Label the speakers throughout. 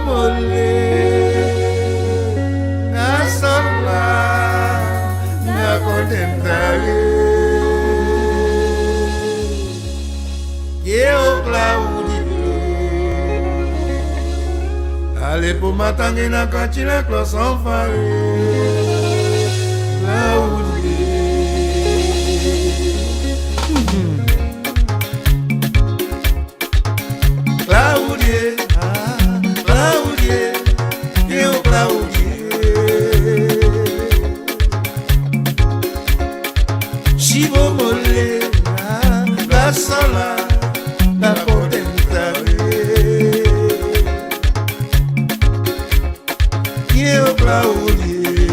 Speaker 1: mole na sola na contentare que o Claudio ale pour matangue na cantina clos en fare Chivo mole la sola la potentare Io Claudie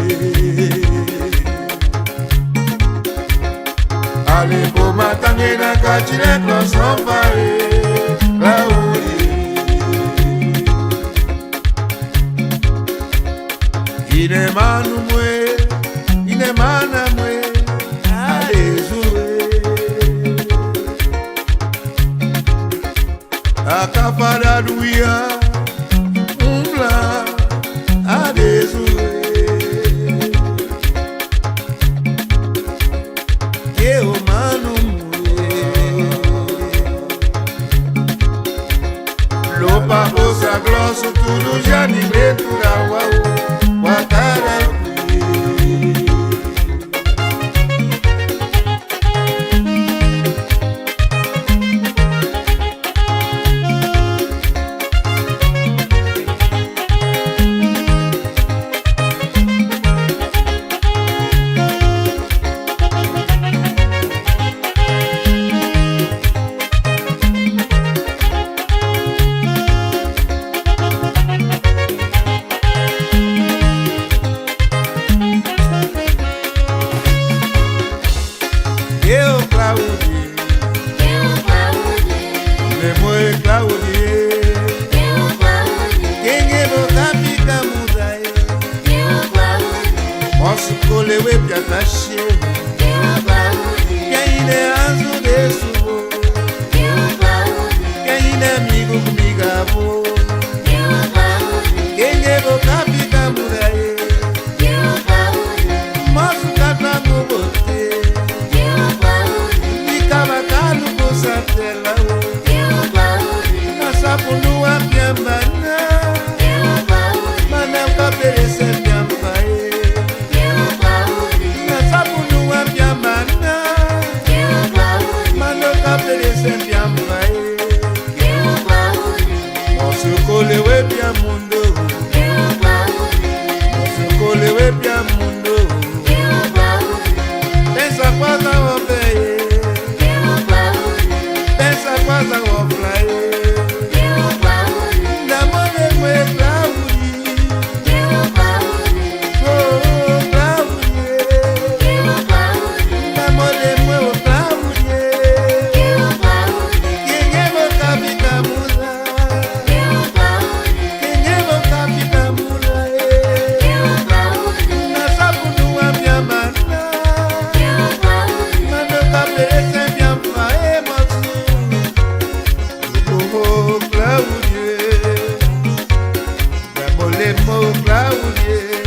Speaker 1: Ale po matange na kachine clos en fare Claudie Ine manu mwe ine mana mwe Acapara duia umbla adesue que o mano lo paposa grosso tudo já ni letura wa cara Kole we piatache Quem é azul de subo Quem é amigo comigo avô Quem é boca fica muraie Moço cata no bote Fica bacano com satela Na sapunua piambana Mana capere se piambae Kole we pia mundo Kole we pia mundo Pensa quase a obeie Pensa quase a oflaie Namore we Claudie Oh Claudie Namore we o Claudie Quem é o capitão Claudie